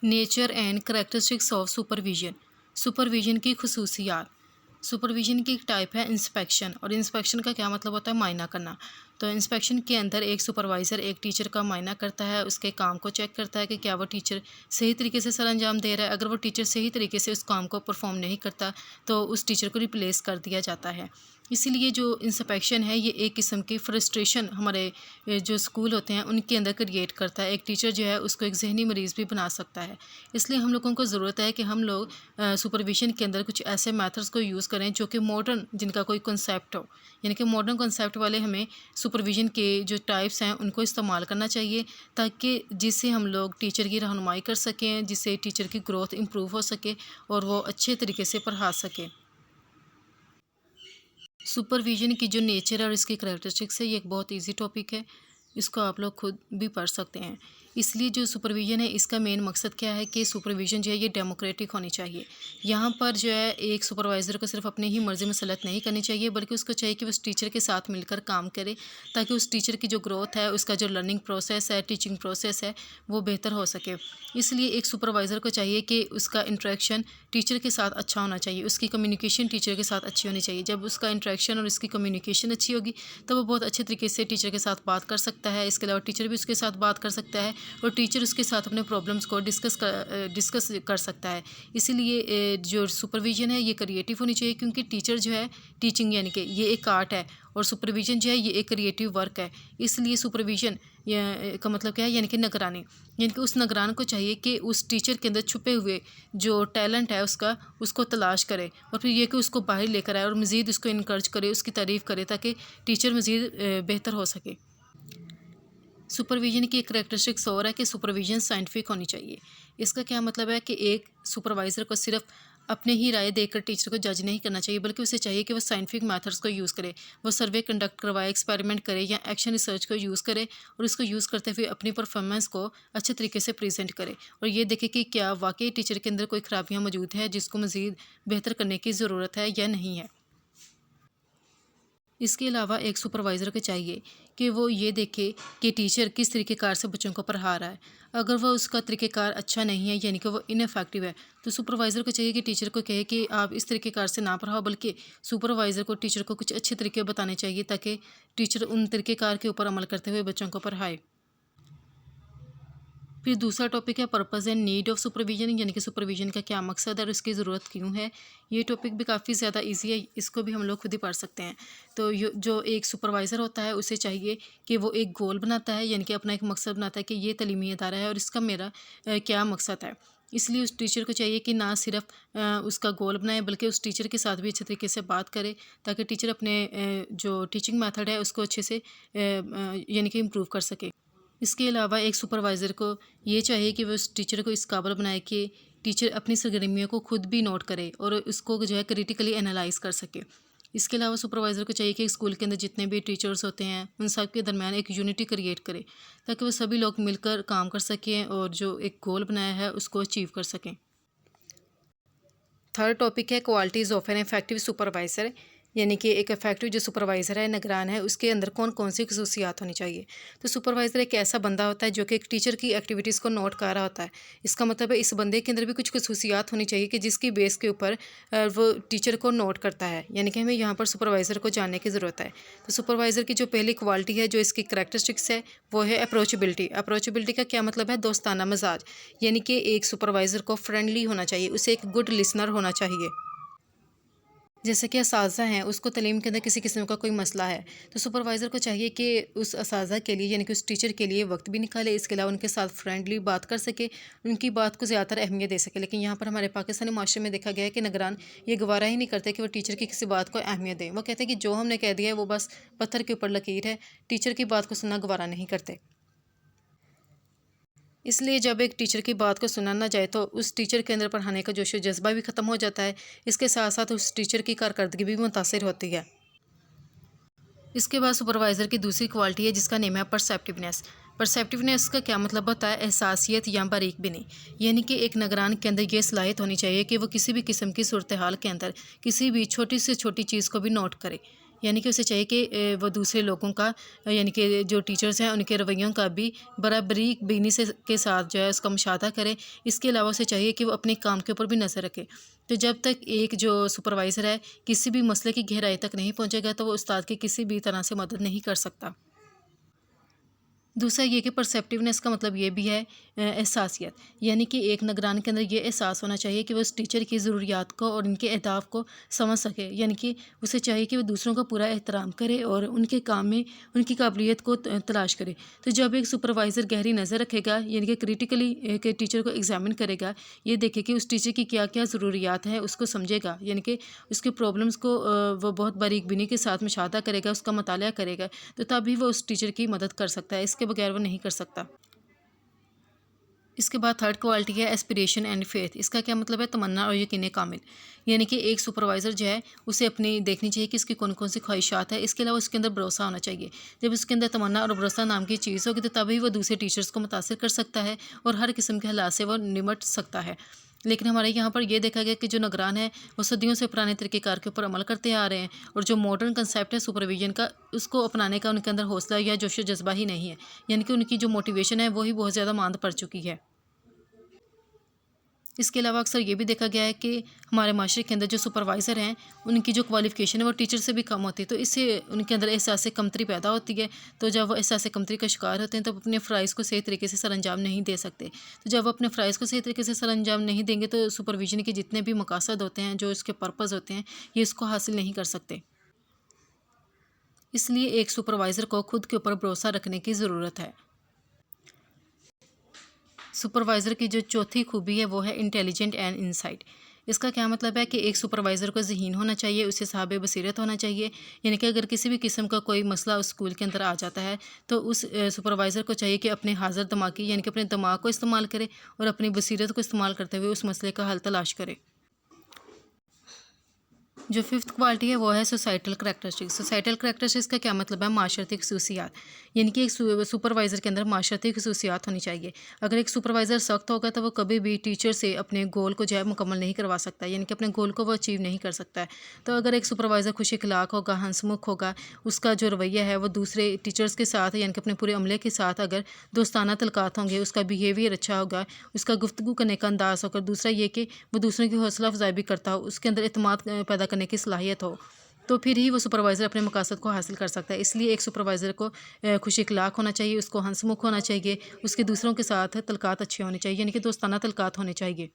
Nature and characteristics of supervision. Supervision کی خصوصیات۔ Supervision کی ایک ٹائپ ہے انسپیکشن، اور انسپیکشن کا کیا مطلب ہوتا ہے؟ معائنہ کرنا۔ تو انسپیکشن کے اندر ایک سپروائزر ایک ٹیچر کا معائنہ کرتا ہے، اس کے کام کو چیک کرتا ہے کہ کیا وہ ٹیچر صحیح طریقے سے سر انجام دے رہا ہے۔ اگر وہ ٹیچر صحیح طریقے سے اس کام کو پرفارم نہیں کرتا تو اس ٹیچر کو ریپلیس کر دیا جاتا ہے۔ اسی لیے جو انسپیکشن ہے یہ ایک قسم کی فرسٹریشن ہمارے جو اسکول ہوتے ہیں ان کے اندر کریٹ کرتا ہے۔ ایک ٹیچر جو ہے اس کو ایک ذہنی مریض بھی بنا سکتا ہے۔ اس لیے ہم لوگوں کو ضرورت ہے کہ ہم لوگ سپرویژن کے اندر کچھ ایسے میتھڈس کو یوز کریں جو کہ ماڈرن، جن کا کوئی کنسیپٹ ہو، یعنی کہ ماڈرن کنسیپٹ والے ہمیں سپرویژن کے جو ٹائپس ہیں ان کو استعمال کرنا چاہیے، تاکہ جس سے ہم لوگ ٹیچر کی رہنمائی کر سکیں، جس سے ٹیچر کی گروتھ امپروو ہو سکے اور وہ اچھے طریقے سے پڑھا سکے۔ سپرویژن کی جو نیچر اور اس کی کریکٹرسٹکس ہے یہ ایک بہت ایزی ٹاپک ہے، اس کو آپ لوگ خود بھی پڑھ سکتے ہیں۔ اس لیے جو سپرویژن ہے اس کا مین مقصد کیا ہے کہ سپرویژن جو ہے یہ ڈیموکریٹک ہونی چاہیے۔ یہاں پر جو ہے ایک سپروائزر کو صرف اپنی ہی مرضی مسلط نہیں کرنی چاہیے، بلکہ اس کو چاہیے کہ وہ اس ٹیچر کے ساتھ مل کر کام کرے، تاکہ اس ٹیچر کی جو گروتھ ہے، اس کا جو لرننگ پروسیس ہے، ٹیچنگ پروسیس ہے، وہ بہتر ہو سکے۔ اس لیے ایک سپروائزر کو چاہیے کہ اس کا انٹریکشن ٹیچر کے ساتھ اچھا ہونا چاہیے، اس کی کمیونیکیشن ٹیچر کے ساتھ اچھی ہونی چاہیے۔ جب اس کا انٹریکشن اور اس کی کمیونیکیشن اچھی ہوگی تو وہ بہت اچھے طریقے سے ٹیچر کے ساتھ بات کر سکتا ہے۔ اس کے علاوہ ٹیچر بھی اس کے ساتھ بات کر سکتا ہے اور ٹیچر اس کے ساتھ اپنے پرابلمس کو ڈسکس کر سکتا ہے۔ اسی لیے جو سپرویژن ہے یہ کریٹیو ہونی چاہیے، کیونکہ ٹیچر جو ہے ٹیچنگ یعنی کہ یہ ایک آرٹ ہے اور سپرویژن جو ہے یہ ایک کریٹیو ورک ہے۔ اس لیے سپرویژن کا مطلب کیا ہے؟ یعنی کہ نگرانی، یعنی کہ اس نگران کو چاہیے کہ اس ٹیچر کے اندر چھپے ہوئے جو ٹیلنٹ ہے اس کو تلاش کرے، اور پھر یہ کہ اس کو باہر لے کر آئے اور مزید اس کو انکرج کرے، اس کی تعریف کرے، تاکہ ٹیچر مزید بہتر ہو سکے۔ سپرویژن کی ایک کریکٹرسٹکس اور ہے کہ سپرویژن سائنٹیفک ہونی چاہیے۔ اس کا کیا مطلب ہے کہ ایک سپروائزر کو صرف اپنے ہی رائے دے کر ٹیچر کو جج نہیں کرنا چاہیے، بلکہ اسے چاہیے کہ وہ سائنٹیفک میتھڈس کو یوز کرے، وہ سروے کنڈکٹ کروائے، ایکسپیریمنٹ کرے یا ایکشن ریسرچ کو یوز کرے، اور اس کو یوز کرتے ہوئے اپنی پرفارمنس کو اچھے طریقے سے پریزنٹ کرے، اور یہ دیکھے کہ کیا واقعی ٹیچر کے اندر کوئی خرابیاں موجود ہیں جس کو مزید بہتر کرنے کی ضرورت ہے یا نہیں ہے۔ اس کے علاوہ ایک سپروائزر کو چاہیے کہ وہ یہ دیکھے کہ ٹیچر کس طریقہ کار سے بچوں کو پڑھا رہا ہے۔ اگر وہ اس کا طریقہ کار اچھا نہیں ہے، یعنی کہ وہ انیفیکٹو ہے، تو سپروائزر کو چاہیے کہ ٹیچر کو کہے کہ آپ اس طریقہ کار سے نہ پڑھاؤ، بلکہ سپروائزر کو ٹیچر کو کچھ اچھے طریقے بتانے چاہیے، تاکہ ٹیچر ان طریقہ کار کے اوپر عمل کرتے ہوئے بچوں کو پڑھائے۔ پھر دوسرا ٹاپک ہے purpose and need of supervision, یعنی کہ سپرویژن کا کیا مقصد ہے اور اس کی ضرورت کیوں ہے۔ یہ ٹاپک بھی کافی زیادہ ایزی ہے، اس کو بھی ہم لوگ خود ہی پڑھ سکتے ہیں۔ تو جو ایک سپروائزر ہوتا ہے اسے چاہیے کہ وہ ایک گول بناتا ہے، یعنی کہ اپنا ایک مقصد بناتا ہے کہ یہ تعلیمی ادارہ ہے اور اس کا میرا کیا مقصد ہے۔ اس لیے اس ٹیچر کو چاہیے کہ نہ صرف اس کا گول بنائے، بلکہ اس ٹیچر کے ساتھ بھی اچھے طریقے سے بات کرے، تاکہ ٹیچر اپنے جو ٹیچنگ میتھڈ ہے اس کو اچھے سے یعنی کہ امپروو کر سکے۔ اس کے علاوہ ایک سپروائزر کو یہ چاہیے کہ وہ اس ٹیچر کو اس قابل بنائے کہ ٹیچر اپنی سرگرمیوں کو خود بھی نوٹ کرے اور اس کو جو ہے کریٹیکلی انالائز کر سکے۔ اس کے علاوہ سپروائزر کو چاہیے کہ اسکول کے اندر جتنے بھی ٹیچرز ہوتے ہیں ان سب کے درمیان ایک یونٹی کریٹ کرے، تاکہ وہ سبھی لوگ مل کر کام کر سکیں اور جو ایک گول بنایا ہے اس کو اچیو کر سکیں۔ تھرڈ ٹاپک ہے qualities of an effective supervisor, یعنی کہ ایک افیکٹو جو سپروائزر ہے، نگران ہے، اس کے اندر کون کون سی خصوصیات ہونی چاہیے۔ تو سپروائزر ایک ایسا بندہ ہوتا ہے جو کہ ایک ٹیچر کی ایکٹیویٹیز کو نوٹ کر رہا ہوتا ہے۔ اس کا مطلب ہے اس بندے کے اندر بھی کچھ خصوصیات ہونی چاہیے کہ جس کی بیس کے اوپر وہ ٹیچر کو نوٹ کرتا ہے، یعنی کہ ہمیں یہاں پر سپروائزر کو جاننے کی ضرورت ہے۔ تو سپروائزر کی جو پہلی کوالٹی ہے جو اس کی کریکٹرسٹکس ہے وہ ہے اپروچیبلٹی۔ اپروچیبلٹی کا کیا مطلب ہے؟ دوستانہ مزاج، یعنی کہ ایک سپروائزر کو فرینڈلی ہونا چاہیے، اسے ایک گڈ لسنر ہونا چاہیے۔ جیسے کہ اساتذہ ہیں، اس کو تعلیم کے اندر کسی قسم کا کوئی مسئلہ ہے تو سپروائزر کو چاہیے کہ اس اساتذہ کے لیے یعنی کہ اس ٹیچر کے لیے وقت بھی نکالے، اس کے علاوہ ان کے ساتھ فرینڈلی بات کر سکے، ان کی بات کو زیادہ تر اہمیت دے سکے۔ لیکن یہاں پر ہمارے پاکستانی معاشرے میں دیکھا گیا ہے کہ نگران یہ گوارہ ہی نہیں کرتے کہ وہ ٹیچر کی کسی بات کو اہمیت دیں۔ وہ کہتے ہیں کہ جو ہم نے کہہ دیا ہے وہ بس پتھر کے اوپر لکیر ہے، ٹیچر کی بات کو سننا گوارہ نہیں کرتے۔ اس لیے جب ایک ٹیچر کی بات کو سنا نہ جائے تو اس ٹیچر کے اندر پڑھانے کا جوش و جذبہ بھی ختم ہو جاتا ہے، اس کے ساتھ ساتھ اس ٹیچر کی کارکردگی بھی متاثر ہوتی ہے۔ اس کے بعد سپروائزر کی دوسری کوالٹی ہے جس کا نیم ہے پرسیپٹیونیس۔ پرسیپٹیونیس کا کیا مطلب ہوتا ہے؟ احساسیت یا باریک بینی، یعنی کہ ایک نگران کے اندر یہ صلاحیت ہونی چاہیے کہ وہ کسی بھی قسم کی صورتحال کے اندر کسی بھی چھوٹی سے چھوٹی چیز کو بھی نوٹ کرے، یعنی کہ اسے چاہیے کہ وہ دوسرے لوگوں کا یعنی کہ جو ٹیچرز ہیں ان کے رویوں کا بھی برابری بینی کے ساتھ جو ہے اس کا مشاہدہ کرے۔ اس کے علاوہ اسے چاہیے کہ وہ اپنے کام کے اوپر بھی نظر رکھے۔ تو جب تک ایک جو سپروائزر ہے کسی بھی مسئلے کی گہرائی تک نہیں پہنچے گا تو وہ استاد کی کسی بھی طرح سے مدد نہیں کر سکتا۔ دوسرا یہ کہ پرسیپٹیونیس کا مطلب یہ بھی ہے احساسیت، یعنی کہ ایک نگران کے اندر یہ احساس ہونا چاہیے کہ وہ اس ٹیچر کی ضروریات کو اور ان کے اہداف کو سمجھ سکے، یعنی کہ اسے چاہیے کہ وہ دوسروں کا پورا احترام کرے اور ان کے کام میں ان کی قابلیت کو تلاش کرے۔ تو جب ایک سپروائزر گہری نظر رکھے گا یعنی کہ کریٹیکلی کہ ٹیچر کو ایگزامن کرے گا، یہ دیکھے کہ اس ٹیچر کی کیا کیا ضروریات ہیں، اس کو سمجھے گا، یعنی کہ اس کے پرابلمس کو وہ بہت باریک بینی کے ساتھ مشاہدہ کرے گا، اس کا مطالعہ کرے گا، تو تبھی وہ اس ٹیچر کی مدد کر سکتا ہے، اس کے بغیر وہ نہیں کر سکتا۔ اس کے بعد تھرڈ کوالٹی ہے ایسپریشن اینڈ فیتھ۔ اس کا کیا مطلب ہے؟ تمنا اور یقین کامل، یعنی کہ ایک سپروائزر جو ہے اسے اپنی دیکھنی چاہیے کہ اس کی کون کون سی خواہشات ہے، اس کے علاوہ اس کے اندر بھروسہ ہونا چاہیے۔ جب اس کے اندر تمنا اور بھروسہ نام کی چیز ہوگی تو تبھی وہ دوسرے ٹیچرز کو متاثر کر سکتا ہے اور ہر قسم کے حالات سے وہ نمٹ سکتا ہے۔ لیکن ہمارے یہاں پر یہ دیکھا گیا کہ جو نگران ہیں وہ صدیوں سے پرانے طریقہ کار کے اوپر عمل کرتے آ رہے ہیں، اور جو ماڈرن کنسیپٹ ہے سپرویژن کا اس کو اپنانے کا ان کے اندر حوصلہ یا جوش و جذبہ ہی نہیں ہے، یعنی کہ ان کی جو موٹیویشن ہے وہی بہت زیادہ ماند پڑ چکی ہے۔ اس کے علاوہ اکثر یہ بھی دیکھا گیا ہے کہ ہمارے معاشرے کے اندر جو سپروائزر ہیں ان کی جو کوالیفیکیشن ہے وہ ٹیچر سے بھی کم ہوتی ہے، تو اس سے ان کے اندر احساس کمتری پیدا ہوتی ہے۔ تو جب وہ احساس کمتری کا شکار ہوتے ہیں تو اپنے فرائض کو صحیح طریقے سے سر انجام نہیں دے سکتے۔ تو جب وہ اپنے فرائض کو صحیح طریقے سے سر انجام نہیں دیں گے تو سپرویژن کے جتنے بھی مقاصد ہوتے ہیں، جو اس کے پرپز ہوتے ہیں، یہ اس کو حاصل نہیں کر سکتے۔ اس لیے ایک سپروائزر کو خود کے اوپر بھروسہ رکھنے کی ضرورت ہے۔ سپروائزر کی جو چوتھی خوبی ہے وہ ہے انٹیلیجنٹ اینڈ انسائٹ۔ اس کا کیا مطلب ہے کہ ایک سپروائزر کو ذہین ہونا چاہیے، اسے صاحب بصیرت ہونا چاہیے، یعنی کہ اگر کسی بھی قسم کا کوئی مسئلہ اس اسکول کے اندر آ جاتا ہے تو اس سپروائزر کو چاہیے کہ اپنے حاضر دماغی یعنی کہ اپنے دماغ کو استعمال کرے اور اپنی بصیرت کو استعمال کرتے ہوئے اس مسئلے کا حل تلاش کرے۔ جو ففتھ کوالٹی ہے وہ ہے سوسائٹل کریکٹرسٹکس۔ سوسائٹل کریکٹرسٹکس کا کیا مطلب ہے؟ معاشرتی خصوصیات، یعنی کہ ایک سپروائزر کے اندر معاشرتی خصوصیات ہونی چاہیے۔ اگر ایک سپروائزر سخت ہوگا تو وہ کبھی بھی ٹیچر سے اپنے گول کو جو ہے مکمل نہیں کروا سکتا، یعنی کہ اپنے گول کو وہ اچیو نہیں کر سکتا ہے۔ تو اگر ایک سپروائزر خوش اخلاق ہوگا، ہنس مکھ ہوگا، اس کا جو رویہ ہے وہ دوسرے ٹیچرز کے ساتھ یعنی کہ اپنے پورے عملے کے ساتھ اگر دوستانہ تعلقات ہوں گے، اس کا بیہیویئر اچھا ہوگا، اس کا گفتگو کرنے کا انداز ہوگا، دوسرا یہ کہ وہ دوسروں کی حوصلہ افزائی بھی کرتا ہو، اس کے اندر اعتماد پیدا کرنے کی صلاحیت ہو، تو پھر ہی وہ سپروائزر اپنے مقاصد کو حاصل کر سکتا ہے۔ اس لیے ایک سپروائزر کو خوش اخلاق ہونا چاہیے، اس کو ہنس مکھ ہونا چاہیے، اس کے دوسروں کے ساتھ تعلقات اچھے ہونے چاہیے، یعنی کہ دوستانہ تعلقات ہونے چاہیے۔